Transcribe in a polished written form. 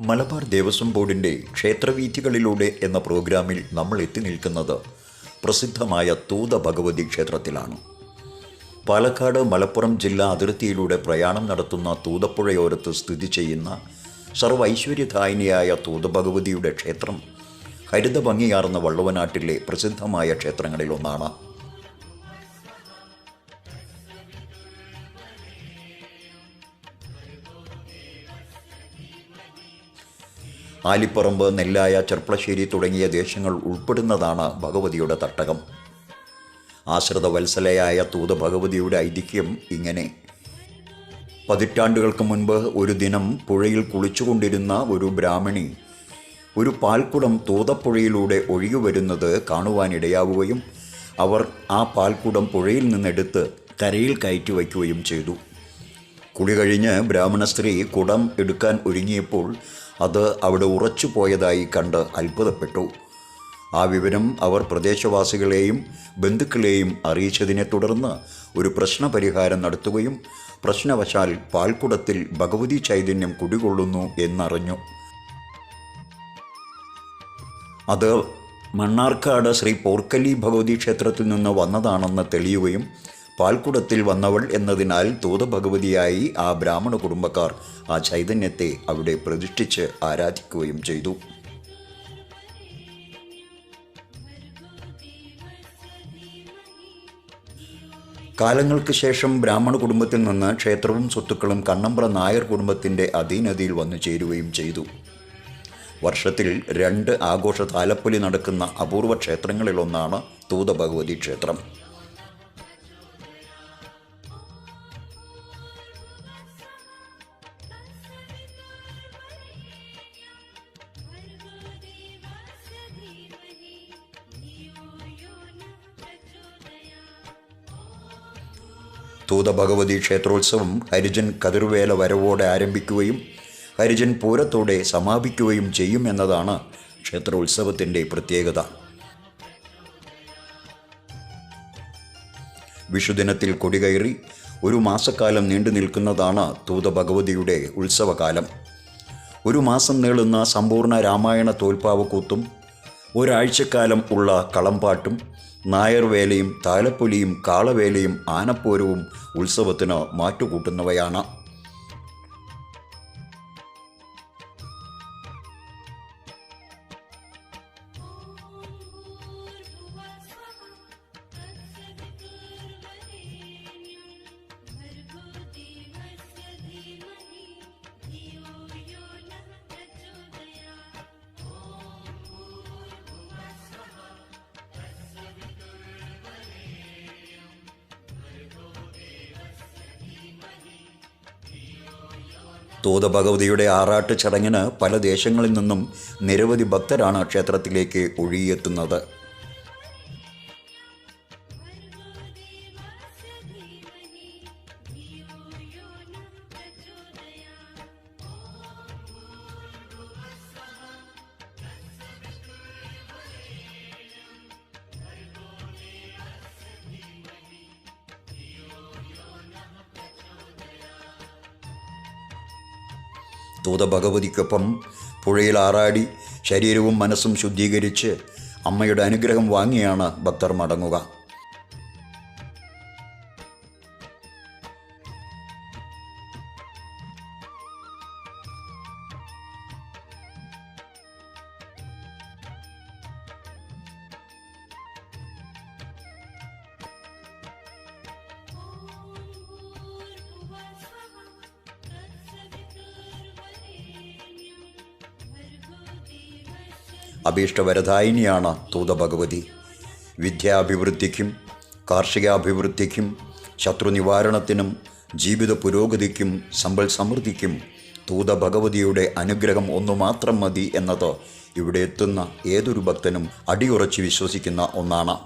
മലബാർ ദേവസ്വം ബോർഡിൻ്റെ ക്ഷേത്രവീഥികളിലൂടെ എന്ന പ്രോഗ്രാമിൽ നമ്മൾ എത്തി നിൽക്കുന്നത് പ്രസിദ്ധമായ തൂത ഭഗവതി ക്ഷേത്രത്തിലാണ്. പാലക്കാട് മലപ്പുറം ജില്ലാ അതിർത്തിയിലൂടെ പ്രയാണം നടത്തുന്ന തൂതപ്പുഴയോരത്ത് സ്ഥിതി ചെയ്യുന്ന സർവൈശ്വര്യദായിനിയായ തൂത ഭഗവതിയുടെ ക്ഷേത്രം ഹരിത ഭംഗിയാർന്ന വള്ളുവനാട്ടിലെ പ്രസിദ്ധമായ ക്ഷേത്രങ്ങളിലൊന്നാണ്. ആലിപ്പറമ്പ്, നെല്ലായ, ചെർപ്പളശ്ശേരി തുടങ്ങിയ ദേശങ്ങൾ ഉൾപ്പെടുന്നതാണ് ഭഗവതിയുടെ തട്ടകം. ആശ്രിത വത്സലയായ തൂത ഭഗവതിയുടെ ഐതിഹ്യം ഇങ്ങനെ: പതിറ്റാണ്ടുകൾക്ക് മുൻപ് ഒരു ദിനം പുഴയിൽ കുളിച്ചുകൊണ്ടിരുന്ന ഒരു ബ്രാഹ്മണി ഒരു പാൽക്കുടം തൂതപ്പുഴയിലൂടെ ഒഴുകിവരുന്നത് കാണുവാനിടയാവുകയും അവർ ആ പാൽക്കുടം പുഴയിൽ നിന്നെടുത്ത് കരയിൽ കയറ്റി വയ്ക്കുകയും ചെയ്തു. കുളി കഴിഞ്ഞ് ബ്രാഹ്മണ സ്ത്രീ കുടം എടുക്കാൻ ഒരുങ്ങിയപ്പോൾ അത് അവിടെ ഉറച്ചു പോയതായി കണ്ട് അത്ഭുതപ്പെട്ടു. ആ വിവരം അവർ പ്രദേശവാസികളെയും ബന്ധുക്കളെയും അറിയിച്ചതിനെ തുടർന്ന് ഒരു പ്രശ്നപരിഹാരം നടത്തുകയും പ്രശ്നവശാൽ പാൽക്കുടത്തിൽ ഭഗവതി ചൈതന്യം കുടികൊള്ളുന്നു എന്നറിഞ്ഞു. അത് മണ്ണാർക്കാട് ശ്രീ പോർക്കലി ഭഗവതി ക്ഷേത്രത്തിൽ നിന്ന് വന്നതാണെന്ന് തെളിയുകയും പാൽക്കുടത്തിൽ വന്നവൾ എന്നതിനാൽ തൂത ഭഗവതിയായി ആ ബ്രാഹ്മണ കുടുംബക്കാർ ആ ചൈതന്യത്തെ അവിടെ പ്രതിഷ്ഠിച്ച് ആരാധിക്കുകയും ചെയ്തു. കാലങ്ങൾക്ക് ശേഷം ബ്രാഹ്മണ കുടുംബത്തിൽ നിന്ന് ക്ഷേത്രവും സ്വത്തുക്കളും കണ്ണമ്പ്ര നായർ കുടുംബത്തിൻ്റെ അധീനതയിൽ വന്നു ചേരുകയും ചെയ്തു. വർഷത്തിൽ 2 ആഘോഷ താലപ്പൊലി നടക്കുന്ന അപൂർവ ക്ഷേത്രങ്ങളിലൊന്നാണ് തൂത ഭഗവതി ക്ഷേത്രം. തൂത ഭഗവതി ക്ഷേത്രോത്സവം ഹരിജൻ കതിർവേല വരവോടെ ആരംഭിക്കുകയും ഹരിജൻ പൂരത്തോടെ സമാപിക്കുകയും ചെയ്യുമെന്നതാണ് ക്ഷേത്രോത്സവത്തിൻ്റെ പ്രത്യേകത. വിഷുദിനത്തിൽ കൊടികയറി ഒരു മാസക്കാലം നീണ്ടു നിൽക്കുന്നതാണ് തൂത ഭഗവതിയുടെ ഉത്സവകാലം. ഒരു മാസം നീളുന്ന സമ്പൂർണ്ണ രാമായണ തോൽപ്പാവക്കൂത്തും ഒരാഴ്ചക്കാലം ഉള്ള കളംപാട്ടും നായർവേലയും താലപ്പൊലിയും കാളവേലയും ആനപ്പോരവും ഉത്സവത്തിന് മാറ്റുകൂട്ടുന്നവയാണ്. തൂത ഭഗവതിയുടെ ആറാട്ട് ചടങ്ങിന് പല ദേശങ്ങളിൽ നിന്നും നിരവധി ഭക്തരാണ് ക്ഷേത്രത്തിലേക്ക് ഒഴുകിയെത്തുന്നത്. തൂത ഭഗവതിക്കൊപ്പം പുഴയിൽ ആറാടി ശരീരവും മനസ്സും ശുദ്ധീകരിച്ച് അമ്മയുടെ അനുഗ്രഹം വാങ്ങിയാണ് ഭക്തർ മടങ്ങുക. അഭീഷ്ടവരദായിനിയാണ് തൂത ഭഗവതി. വിദ്യാഭിവൃദ്ധിക്കും കാർഷികാഭിവൃദ്ധിക്കും ശത്രുനിവാരണത്തിനും ജീവിത പുരോഗതിക്കും സമ്പൽ സമൃദ്ധിക്കും തൂത ഭഗവതിയുടെ അനുഗ്രഹം ഒന്നുമാത്രം മതി എന്നത് ഇവിടെ എത്തുന്ന ഏതൊരു ഭക്തനും അടിയുറച്ച് വിശ്വസിക്കുന്ന ഒന്നാണ്.